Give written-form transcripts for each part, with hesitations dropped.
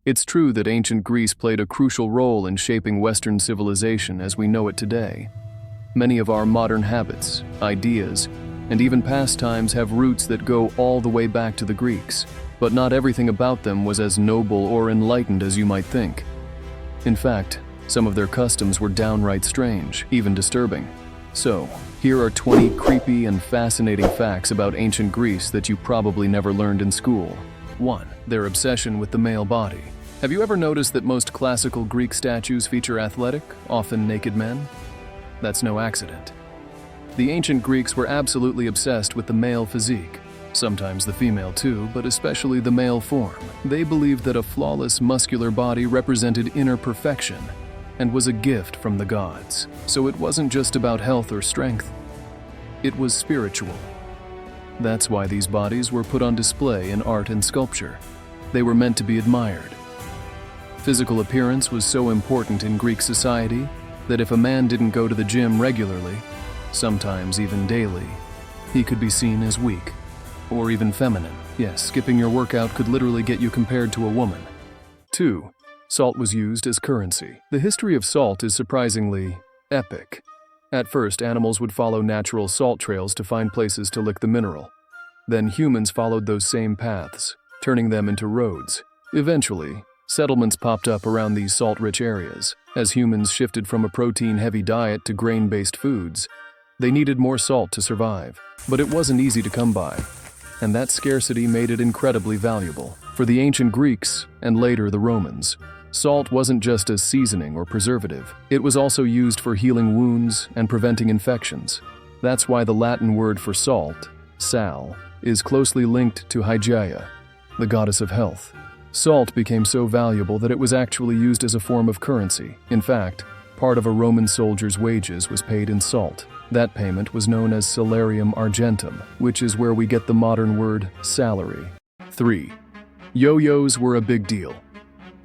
It's true that ancient Greece played a crucial role in shaping Western civilization as we know it today. Many of our modern habits, ideas, and even pastimes have roots that go all the way back to the Greeks, but not everything about them was as noble or enlightened as you might think. In fact, some of their customs were downright strange, even disturbing. So, here are 20 creepy and fascinating facts about ancient Greece that you probably never learned in school. 1. Their obsession with the male body. Have you ever noticed that most classical Greek statues feature athletic, often naked men? That's no accident. The ancient Greeks were absolutely obsessed with the male physique, sometimes the female too, but especially the male form. They believed that a flawless, muscular body represented inner perfection and was a gift from the gods. So it wasn't just about health or strength. It was spiritual. That's why these bodies were put on display in art and sculpture. They were meant to be admired. Physical appearance was so important in Greek society that if a man didn't go to the gym regularly, sometimes even daily, he could be seen as weak or even feminine. Yes, skipping your workout could literally get you compared to a woman. 2. Salt was used as currency. The history of salt is surprisingly epic. At first, animals would follow natural salt trails to find places to lick the mineral. Then humans followed those same paths, turning them into roads. Eventually, settlements popped up around these salt-rich areas. As humans shifted from a protein-heavy diet to grain-based foods, they needed more salt to survive. But it wasn't easy to come by, and that scarcity made it incredibly valuable. For the ancient Greeks, and later the Romans, salt wasn't just a seasoning or preservative. It was also used for healing wounds and preventing infections. That's why the Latin word for salt, sal, is closely linked to Hygeia, the goddess of health. Salt became so valuable that it was actually used as a form of currency. In fact, part of a Roman soldier's wages was paid in salt. That payment was known as salarium argentum, which is where we get the modern word salary. 3. Yo-yos were a big deal.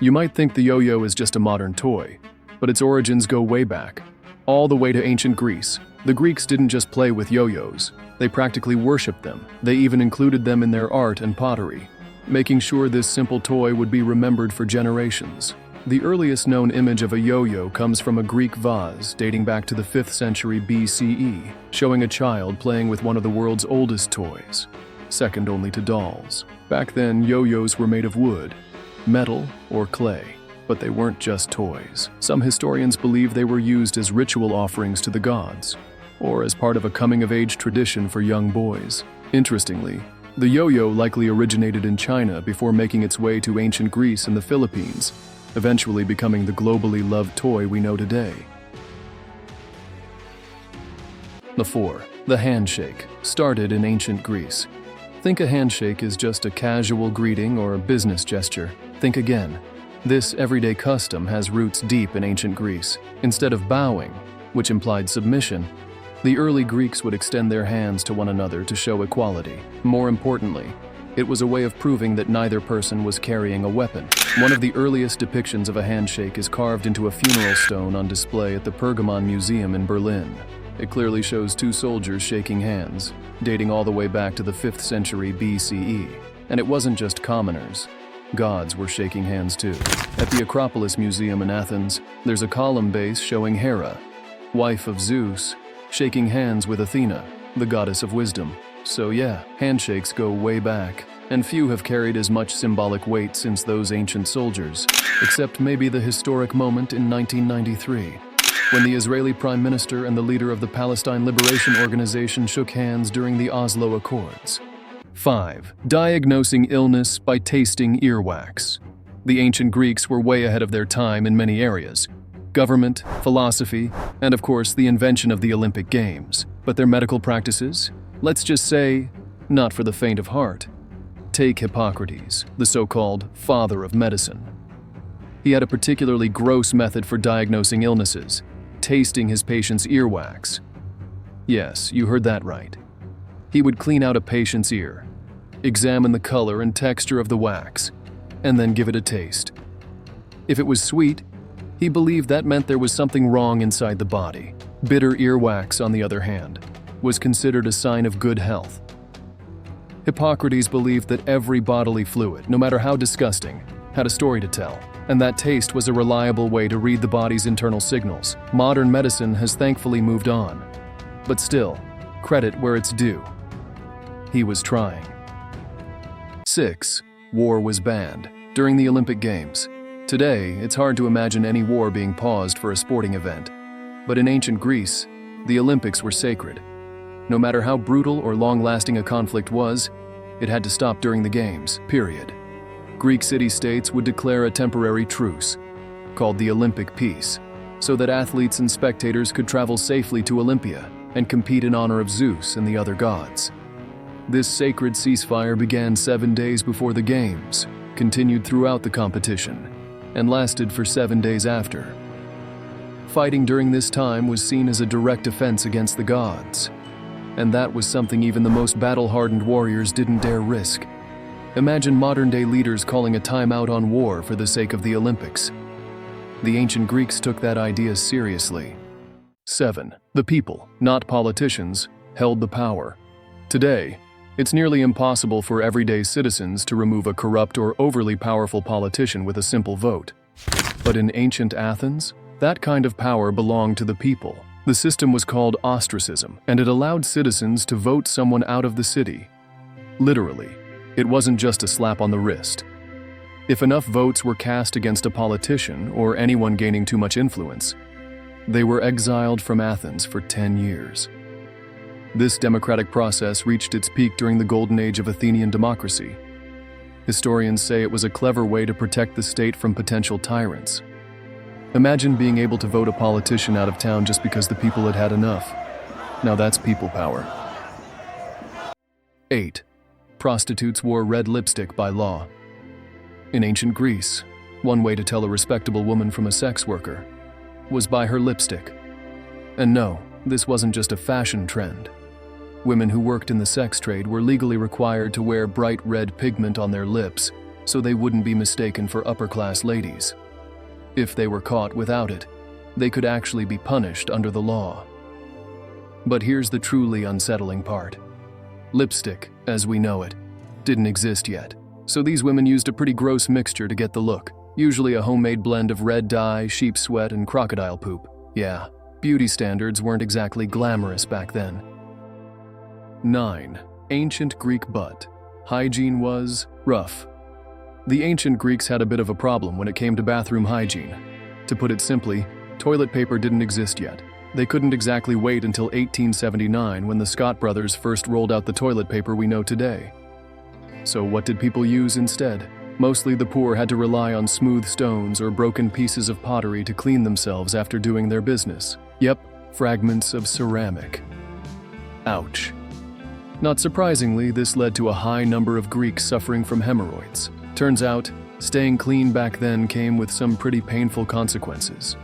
You might think the yo-yo is just a modern toy, but its origins go way back, all the way to ancient Greece. The Greeks didn't just play with yo-yos, they practically worshipped them. They even included them in their art and pottery, making sure this simple toy would be remembered for generations. The earliest known image of a yo-yo comes from a Greek vase dating back to the 5th century BCE, showing a child playing with one of the world's oldest toys, second only to dolls. Back then, yo-yos were made of wood, metal, or clay, but they weren't just toys. Some historians believe they were used as ritual offerings to the gods, or as part of a coming-of-age tradition for young boys. Interestingly, the yo-yo likely originated in China before making its way to ancient Greece and the Philippines, eventually becoming the globally loved toy we know today. 4. The handshake started in ancient Greece. Think a handshake is just a casual greeting or a business gesture. Think again. This everyday custom has roots deep in ancient Greece. Instead of bowing, which implied submission, the early Greeks would extend their hands to one another to show equality. More importantly, it was a way of proving that neither person was carrying a weapon. One of the earliest depictions of a handshake is carved into a funeral stone on display at the Pergamon Museum in Berlin. It clearly shows two soldiers shaking hands, dating all the way back to the 5th century BCE. And it wasn't just commoners. Gods were shaking hands too. At the Acropolis Museum in Athens, there's a column base showing Hera, wife of Zeus, shaking hands with Athena, the goddess of wisdom. So yeah, handshakes go way back, and few have carried as much symbolic weight since those ancient soldiers, except maybe the historic moment in 1993, when the Israeli Prime Minister and the leader of the Palestine Liberation Organization shook hands during the Oslo Accords. 5. Diagnosing illness by tasting earwax. The ancient Greeks were way ahead of their time in many areas. Government, philosophy, and of course the invention of the Olympic Games. But their medical practices? Let's just say, not for the faint of heart. Take Hippocrates, the so-called father of medicine. He had a particularly gross method for diagnosing illnesses, tasting his patient's earwax. Yes, you heard that right. He would clean out a patient's ear, examine the color and texture of the wax, and then give it a taste. If it was sweet, he believed that meant there was something wrong inside the body. Bitter earwax, on the other hand, was considered a sign of good health. Hippocrates believed that every bodily fluid, no matter how disgusting, had a story to tell, and that taste was a reliable way to read the body's internal signals. Modern medicine has thankfully moved on. But still, credit where it's due. He was trying. 6. War was banned during the Olympic Games. Today, it's hard to imagine any war being paused for a sporting event. But in ancient Greece, the Olympics were sacred. No matter how brutal or long-lasting a conflict was, it had to stop during the Games, period. Greek city-states would declare a temporary truce, called the Olympic Peace, so that athletes and spectators could travel safely to Olympia and compete in honor of Zeus and the other gods. This sacred ceasefire began 7 days before the Games, continued throughout the competition, and lasted for 7 days after. Fighting during this time was seen as a direct offense against the gods, and that was something even the most battle-hardened warriors didn't dare risk. Imagine modern-day leaders calling a timeout on war for the sake of the Olympics. The ancient Greeks took that idea seriously. 7. The people, not politicians, held the power. Today, it's nearly impossible for everyday citizens to remove a corrupt or overly powerful politician with a simple vote. But in ancient Athens, that kind of power belonged to the people. The system was called ostracism, and it allowed citizens to vote someone out of the city. Literally, it wasn't just a slap on the wrist. If enough votes were cast against a politician or anyone gaining too much influence, they were exiled from Athens for 10 years. This democratic process reached its peak during the golden age of Athenian democracy. Historians say it was a clever way to protect the state from potential tyrants. Imagine being able to vote a politician out of town just because the people had had enough. Now that's people power. 8. Prostitutes wore red lipstick by law. In ancient Greece, one way to tell a respectable woman from a sex worker was by her lipstick. And no, this wasn't just a fashion trend. Women who worked in the sex trade were legally required to wear bright red pigment on their lips so they wouldn't be mistaken for upper-class ladies. If they were caught without it, they could actually be punished under the law. But here's the truly unsettling part. Lipstick, as we know it, didn't exist yet, so these women used a pretty gross mixture to get the look, usually a homemade blend of red dye, sheep sweat, and crocodile poop. Yeah, beauty standards weren't exactly glamorous back then. 9. Ancient Greek butt. Hygiene was rough. The ancient Greeks had a bit of a problem when it came to bathroom hygiene. To put it simply, toilet paper didn't exist yet. They couldn't exactly wait until 1879 when the Scott brothers first rolled out the toilet paper we know today. So what did people use instead? Mostly the poor had to rely on smooth stones or broken pieces of pottery to clean themselves after doing their business. Yep, fragments of ceramic. Ouch. Not surprisingly, this led to a high number of Greeks suffering from hemorrhoids. Turns out, staying clean back then came with some pretty painful consequences.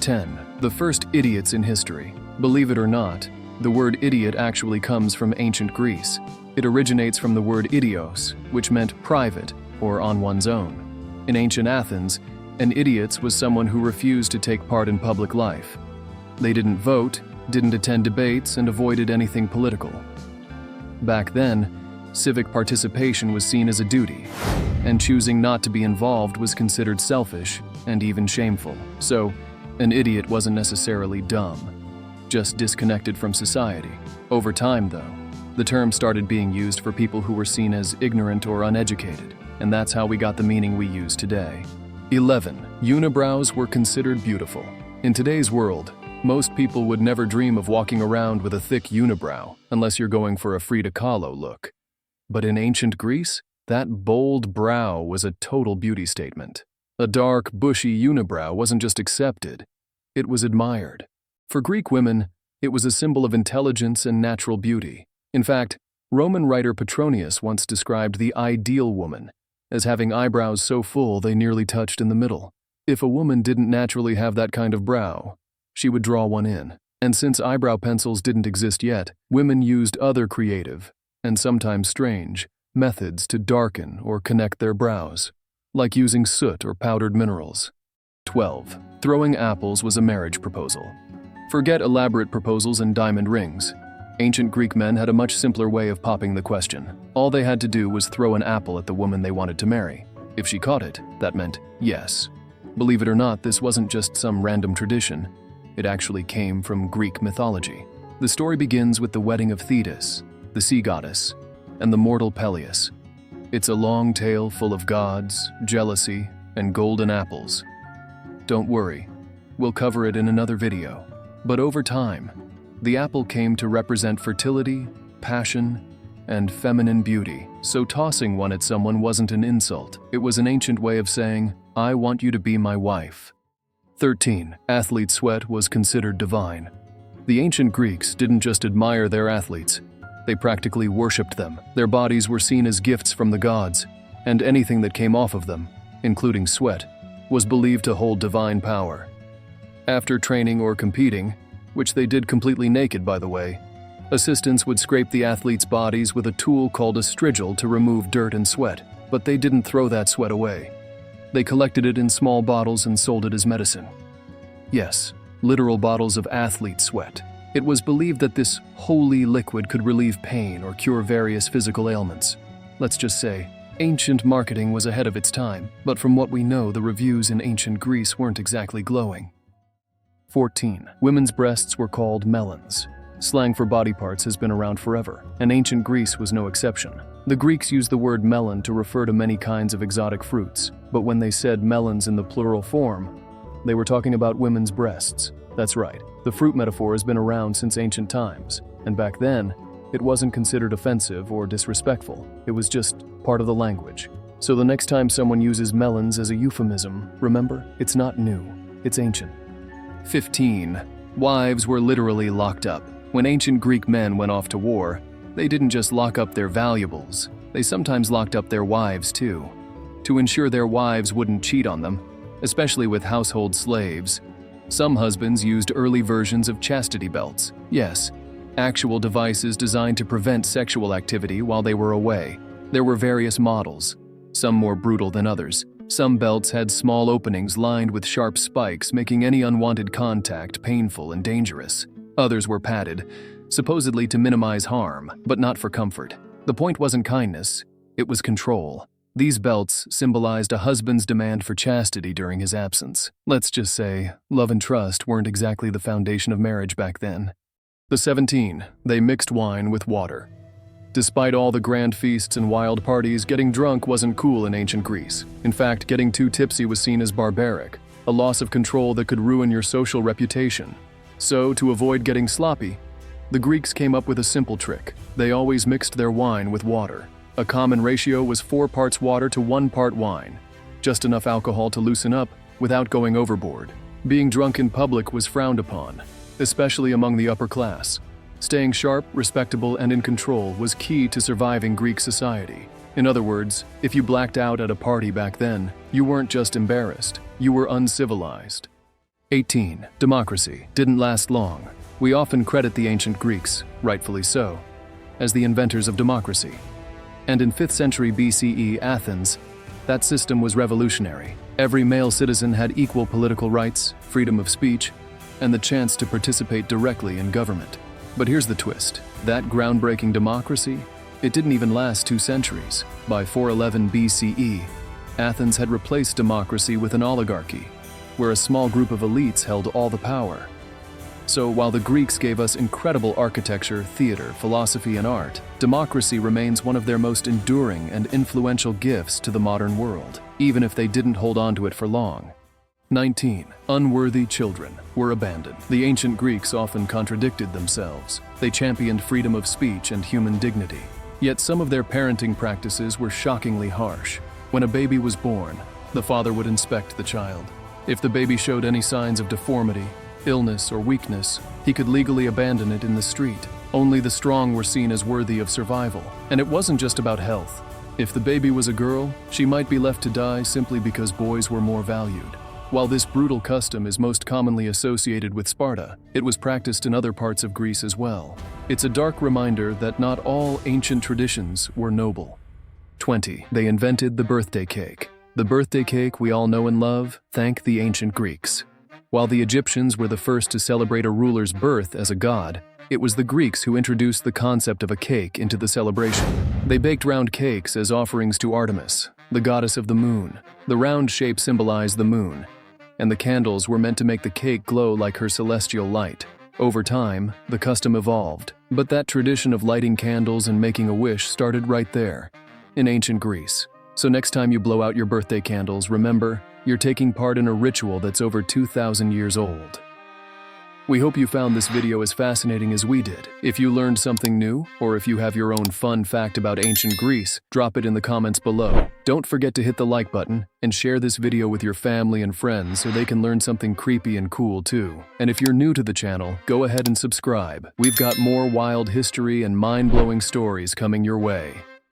10. The first idiots in history. Believe it or not, the word idiot actually comes from ancient Greece. It originates from the word idios, which meant private or on one's own. In ancient Athens, an idiot was someone who refused to take part in public life. They didn't vote, didn't attend debates, and avoided anything political. Back then, civic participation was seen as a duty, and choosing not to be involved was considered selfish and even shameful. So, an idiot wasn't necessarily dumb, just disconnected from society. Over time, though, the term started being used for people who were seen as ignorant or uneducated, and that's how we got the meaning we use today. 11. Unibrows were considered beautiful. In today's world, most people would never dream of walking around with a thick unibrow unless you're going for a Frida Kahlo look. But in ancient Greece, that bold brow was a total beauty statement. A dark, bushy unibrow wasn't just accepted, it was admired. For Greek women, it was a symbol of intelligence and natural beauty. In fact, Roman writer Petronius once described the ideal woman as having eyebrows so full they nearly touched in the middle. If a woman didn't naturally have that kind of brow, she would draw one in. And since eyebrow pencils didn't exist yet, women used other creative, and sometimes strange, methods to darken or connect their brows, like using soot or powdered minerals. 12. Throwing apples was a marriage proposal. Forget elaborate proposals and diamond rings. Ancient Greek men had a much simpler way of popping the question. All they had to do was throw an apple at the woman they wanted to marry. If she caught it, that meant yes. Believe it or not, this wasn't just some random tradition. It actually came from Greek mythology. The story begins with the wedding of Thetis, the sea goddess, and the mortal Peleus. It's a long tale full of gods, jealousy, and golden apples. Don't worry, we'll cover it in another video. But over time, the apple came to represent fertility, passion, and feminine beauty. So tossing one at someone wasn't an insult. It was an ancient way of saying, I want you to be my wife. 13. Athlete sweat was considered divine. The ancient Greeks didn't just admire their athletes. They practically worshipped them. Their bodies were seen as gifts from the gods, and anything that came off of them, including sweat, was believed to hold divine power. After training or competing, which they did completely naked by the way, assistants would scrape the athletes' bodies with a tool called a strigil to remove dirt and sweat, but they didn't throw that sweat away. They collected it in small bottles and sold it as medicine. Yes, literal bottles of athlete sweat. It was believed that this holy liquid could relieve pain or cure various physical ailments. Let's just say, ancient marketing was ahead of its time, but from what we know, the reviews in ancient Greece weren't exactly glowing. 14. Women's breasts were called melons. Slang for body parts has been around forever, and ancient Greece was no exception. The Greeks used the word melon to refer to many kinds of exotic fruits, but when they said melons in the plural form, they were talking about women's breasts. That's right, the fruit metaphor has been around since ancient times, and back then, it wasn't considered offensive or disrespectful. It was just part of the language. So the next time someone uses melons as a euphemism, remember, it's not new, it's ancient. 15. Wives were literally locked up. When ancient Greek men went off to war, they didn't just lock up their valuables, they sometimes locked up their wives too, to ensure their wives wouldn't cheat on them, especially with household slaves. Some husbands used early versions of chastity belts. Yes, actual devices designed to prevent sexual activity while they were away. There were various models, some more brutal than others. Some belts had small openings lined with sharp spikes, making any unwanted contact painful and dangerous. Others were padded, supposedly to minimize harm, but not for comfort. The point wasn't kindness, it was control. These belts symbolized a husband's demand for chastity during his absence. Let's just say, love and trust weren't exactly the foundation of marriage back then. The 17. They mixed wine with water. Despite all the grand feasts and wild parties, getting drunk wasn't cool in ancient Greece. In fact, getting too tipsy was seen as barbaric, a loss of control that could ruin your social reputation. So, to avoid getting sloppy, the Greeks came up with a simple trick. They always mixed their wine with water. A common ratio was 4 parts water to 1 part wine, just enough alcohol to loosen up without going overboard. Being drunk in public was frowned upon, especially among the upper class. Staying sharp, respectable, and in control was key to surviving Greek society. In other words, if you blacked out at a party back then, you weren't just embarrassed, you were uncivilized. 18. Democracy didn't last long. We often credit the ancient Greeks, rightfully so, as the inventors of democracy. And in 5th century BCE Athens, that system was revolutionary. Every male citizen had equal political rights, freedom of speech, and the chance to participate directly in government. But here's the twist. That groundbreaking democracy, it didn't even last 2 centuries. By 411 BCE, Athens had replaced democracy with an oligarchy, where a small group of elites held all the power. So while the Greeks gave us incredible architecture, theater, philosophy, and art, democracy remains one of their most enduring and influential gifts to the modern world, even if they didn't hold on to it for long. 19. Unworthy children were abandoned. The ancient Greeks often contradicted themselves. They championed freedom of speech and human dignity. Yet some of their parenting practices were shockingly harsh. When a baby was born, the father would inspect the child. If the baby showed any signs of deformity, illness, or weakness, he could legally abandon it in the street. Only the strong were seen as worthy of survival. And it wasn't just about health. If the baby was a girl, she might be left to die simply because boys were more valued. While this brutal custom is most commonly associated with Sparta, it was practiced in other parts of Greece as well. It's a dark reminder that not all ancient traditions were noble. 20. They invented the birthday cake. The birthday cake we all know and love, thank the ancient Greeks. While the Egyptians were the first to celebrate a ruler's birth as a god, it was the Greeks who introduced the concept of a cake into the celebration. They baked round cakes as offerings to Artemis, the goddess of the moon. The round shape symbolized the moon, and the candles were meant to make the cake glow like her celestial light. Over time, the custom evolved, but that tradition of lighting candles and making a wish started right there, in ancient Greece. So next time you blow out your birthday candles, remember, you're taking part in a ritual that's over 2,000 years old. We hope you found this video as fascinating as we did. If you learned something new, or if you have your own fun fact about ancient Greece, drop it in the comments below. Don't forget to hit the like button and share this video with your family and friends so they can learn something creepy and cool too. And if you're new to the channel, go ahead and subscribe. We've got more wild history and mind-blowing stories coming your way.